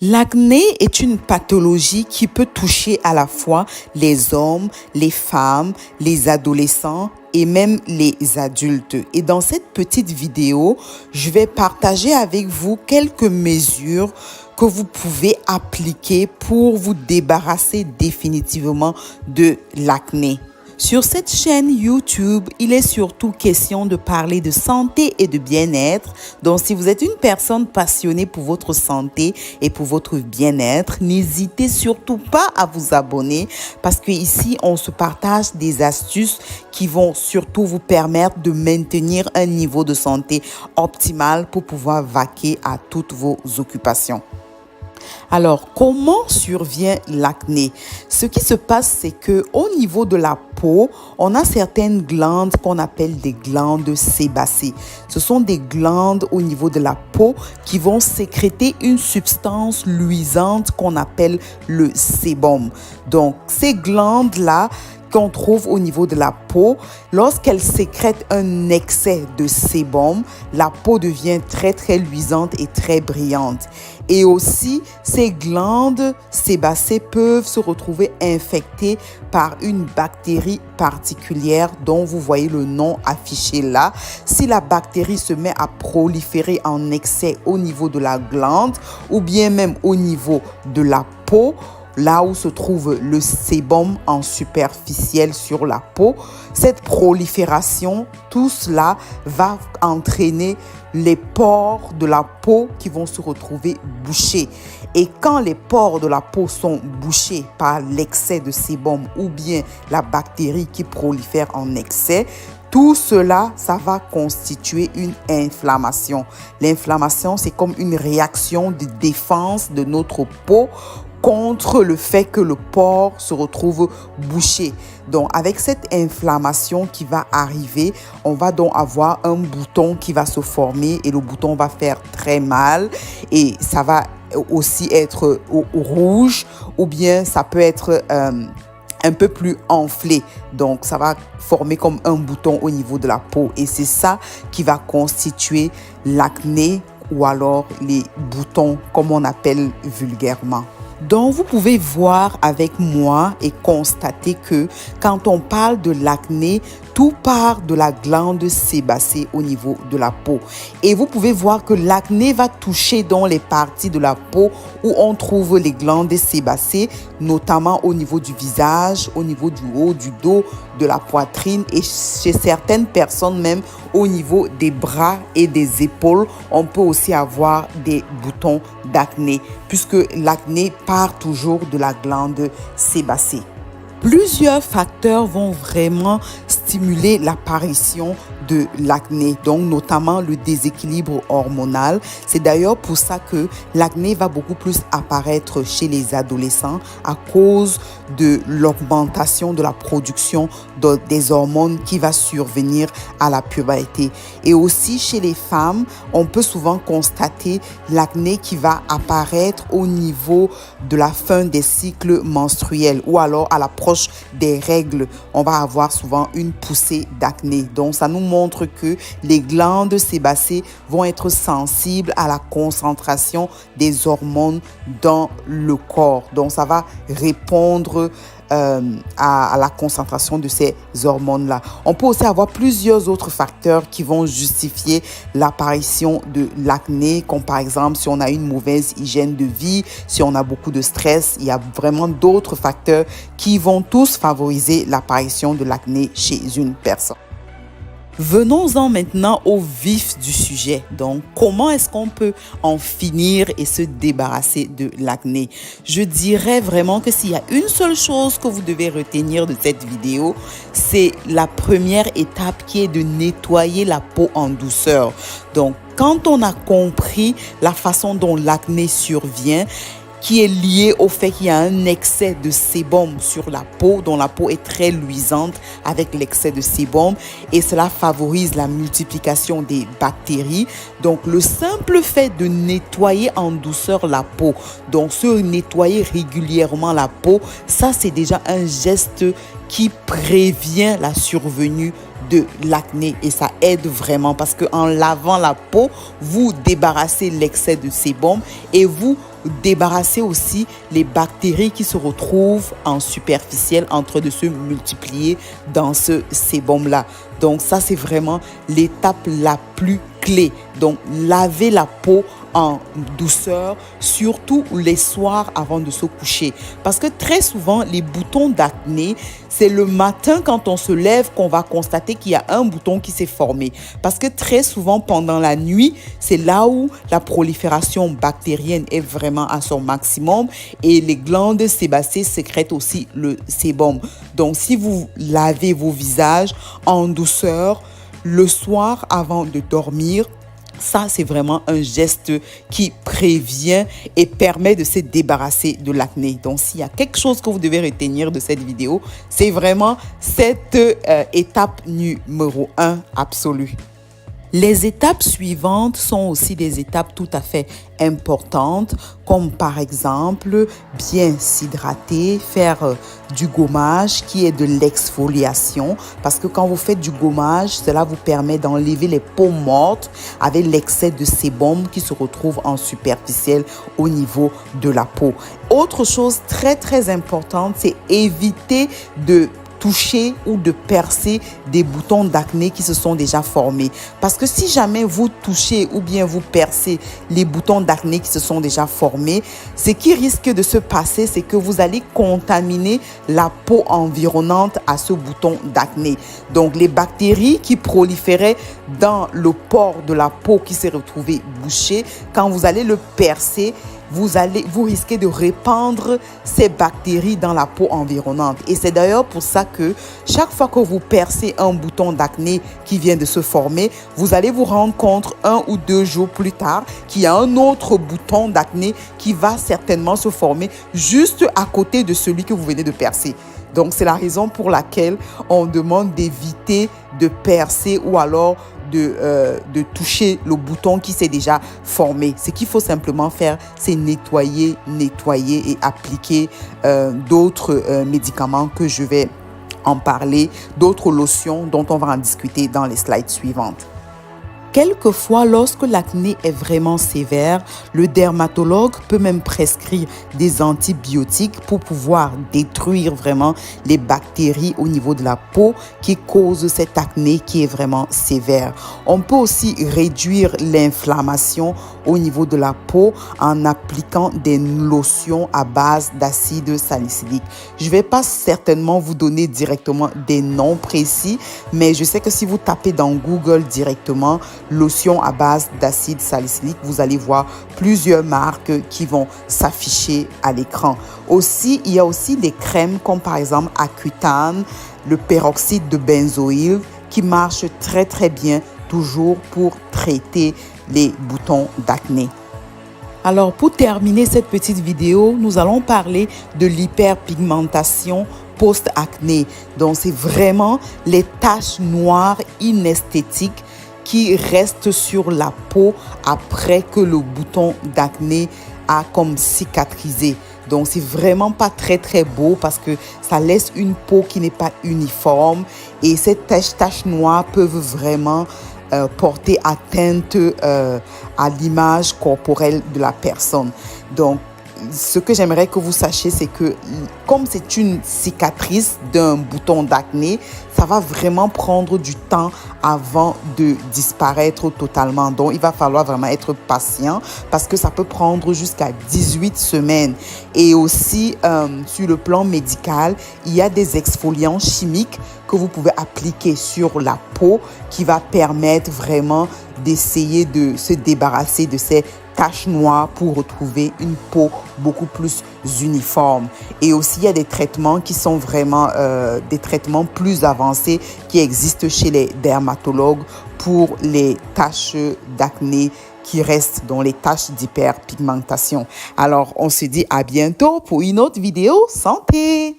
L'acné est une pathologie qui peut toucher à la fois les hommes, les femmes, les adolescents et même les adultes. Et dans cette petite vidéo, je vais partager avec vous quelques mesures que vous pouvez appliquer pour vous débarrasser définitivement de l'acné. Sur cette chaîne YouTube, il est surtout question de parler de santé et de bien-être. Donc, si vous êtes une personne passionnée pour votre santé et pour votre bien-être, n'hésitez surtout pas à vous abonner parce que ici, on se partage des astuces qui vont surtout vous permettre de maintenir un niveau de santé optimal pour pouvoir vaquer à toutes vos occupations. Alors, comment survient l'acné? Ce qui se passe, c'est que au niveau de la peau, on a certaines glandes qu'on appelle des glandes sébacées. Ce sont des glandes au niveau de la peau qui vont sécréter une substance luisante qu'on appelle le sébum. Donc, ces glandes-là qu'on trouve au niveau de la peau, lorsqu'elle sécrète un excès de sébum, la peau devient très luisante et très brillante. Et aussi, ces glandes sébacées peuvent se retrouver infectées par une bactérie particulière dont vous voyez le nom affiché là. Si la bactérie se met à proliférer en excès au niveau de la glande ou bien même au niveau de la peau, là où se trouve le sébum en superficiel sur la peau, cette prolifération, tout cela va entraîner les pores de la peau qui vont se retrouver bouchés. Et quand les pores de la peau sont bouchés par l'excès de sébum ou bien la bactérie qui prolifère en excès, tout cela, ça va constituer une inflammation. L'inflammation, c'est comme une réaction de défense de notre peau contre le fait que le pore se retrouve bouché. Donc, avec cette inflammation qui va arriver, on va donc avoir un bouton qui va se former et le bouton va faire très mal et ça va aussi être rouge ou bien ça peut être un peu plus enflé. Donc, ça va former comme un bouton au niveau de la peau et c'est ça qui va constituer l'acné ou alors les boutons comme on appelle vulgairement. Donc, vous pouvez voir avec moi et constater que quand on parle de l'acné, tout part de la glande sébacée au niveau de la peau. Et vous pouvez voir que l'acné va toucher dans les parties de la peau où on trouve les glandes sébacées, notamment au niveau du visage, au niveau du haut, du dos, de la poitrine et chez certaines personnes même au niveau des bras et des épaules. On peut aussi avoir des boutons d'acné puisque l'acné part toujours de la glande sébacée. Plusieurs facteurs vont vraiment stimuler l'apparition de l'acné, donc notamment le déséquilibre hormonal. C'est d'ailleurs pour ça que l'acné va beaucoup plus apparaître chez les adolescents à cause de l'augmentation de la production des hormones qui va survenir à la puberté. Et aussi chez les femmes, on peut souvent constater l'acné qui va apparaître au niveau de la fin des cycles menstruels ou alors à l'approche des règles. On va avoir souvent une poussée d'acné. Donc, ça nous montre que les glandes sébacées vont être sensibles à la concentration des hormones dans le corps. Donc, ça va répondre à la concentration de ces hormones-là. On peut aussi avoir plusieurs autres facteurs qui vont justifier l'apparition de l'acné, comme par exemple si on a une mauvaise hygiène de vie, si on a beaucoup de stress. Il y a vraiment d'autres facteurs qui vont tous favoriser l'apparition de l'acné chez une personne. Venons-en maintenant au vif du sujet. Donc, comment est-ce qu'on peut en finir et se débarrasser de l'acné? Je dirais vraiment que s'il y a une seule chose que vous devez retenir de cette vidéo, c'est la première étape qui est de nettoyer la peau en douceur. Donc, quand on a compris la façon dont l'acné survient, qui est lié au fait qu'il y a un excès de sébum sur la peau, dont la peau est très luisante avec l'excès de sébum et cela favorise la multiplication des bactéries. Donc, le simple fait de nettoyer en douceur la peau, donc se nettoyer régulièrement la peau, ça c'est déjà un geste qui prévient la survenue de l'acné et ça aide vraiment parce qu'en lavant la peau, vous débarrassez l'excès de sébum et vous débarrasser aussi les bactéries qui se retrouvent en superficiel en train de se multiplier dans ce sébum-là. Donc ça, c'est vraiment l'étape la plus clé. Donc laver la peau en douceur, surtout les soirs avant de se coucher. Parce que très souvent, les boutons d'acné, c'est le matin quand on se lève qu'on va constater qu'il y a un bouton qui s'est formé. Parce que très souvent, pendant la nuit, c'est là où la prolifération bactérienne est vraiment à son maximum et les glandes sébacées sécrètent aussi le sébum. Donc, si vous lavez vos visages en douceur le soir avant de dormir, ça, c'est vraiment un geste qui prévient et permet de se débarrasser de l'acné. Donc, s'il y a quelque chose que vous devez retenir de cette vidéo, c'est vraiment cette étape numéro 1 absolue. Les étapes suivantes sont aussi des étapes tout à fait importantes, comme par exemple bien s'hydrater, faire du gommage qui est de l'exfoliation, parce que quand vous faites du gommage, cela vous permet d'enlever les peaux mortes avec l'excès de sébum qui se retrouve en superficiel au niveau de la peau. Autre chose très importante, c'est éviter de toucher ou de percer des boutons d'acné qui se sont déjà formés. Parce que si jamais vous touchez ou bien vous percez les boutons d'acné qui se sont déjà formés, ce qui risque de se passer, c'est que vous allez contaminer la peau environnante à ce bouton d'acné. Donc, les bactéries qui proliféraient dans le pore de la peau qui s'est retrouvé bouché, quand vous allez le percer, vous risquez de répandre ces bactéries dans la peau environnante. Et c'est d'ailleurs pour ça que chaque fois que vous percez un bouton d'acné qui vient de se former, vous allez vous rendre compte 1 ou 2 jours plus tard qu'il y a un autre bouton d'acné qui va certainement se former juste à côté de celui que vous venez de percer. Donc, c'est la raison pour laquelle on demande d'éviter de percer ou alors de toucher le bouton qui s'est déjà formé. Ce qu'il faut simplement faire, c'est nettoyer et appliquer d'autres médicaments que je vais en parler, d'autres lotions dont on va en discuter dans les slides suivantes. Quelquefois, lorsque l'acné est vraiment sévère, le dermatologue peut même prescrire des antibiotiques pour pouvoir détruire vraiment les bactéries au niveau de la peau qui causent cette acné qui est vraiment sévère. On peut aussi réduire l'inflammation au niveau de la peau en appliquant des lotions à base d'acide salicylique. Je ne vais pas certainement vous donner directement des noms précis, mais je sais que si vous tapez dans Google directement lotion à base d'acide salicylique, vous allez voir plusieurs marques qui vont s'afficher à l'écran. Aussi, il y a aussi des crèmes comme par exemple Accutane, le peroxyde de benzoïle qui marche très bien toujours pour traiter les boutons d'acné. Alors, pour terminer cette petite vidéo, nous allons parler de l'hyperpigmentation post-acné. Donc, c'est vraiment les taches noires inesthétiques qui restent sur la peau après que le bouton d'acné a comme cicatrisé. Donc, c'est vraiment pas très beau parce que ça laisse une peau qui n'est pas uniforme et ces taches noires peuvent vraiment porter atteinte à l'image corporelle de la personne. Donc, ce que j'aimerais que vous sachiez, c'est que comme c'est une cicatrice d'un bouton d'acné, ça va vraiment prendre du temps avant de disparaître totalement. Donc, il va falloir vraiment être patient parce que ça peut prendre jusqu'à 18 semaines. Et aussi, sur le plan médical, il y a des exfoliants chimiques que vous pouvez appliquer sur la peau qui va permettre vraiment d'essayer de se débarrasser de ces taches noires pour retrouver une peau beaucoup plus uniforme. Et aussi, il y a des traitements qui sont vraiment des traitements plus avancés qui existent chez les dermatologues pour les taches d'acné qui restent dans les taches d'hyperpigmentation. Alors, on se dit à bientôt pour une autre vidéo santé.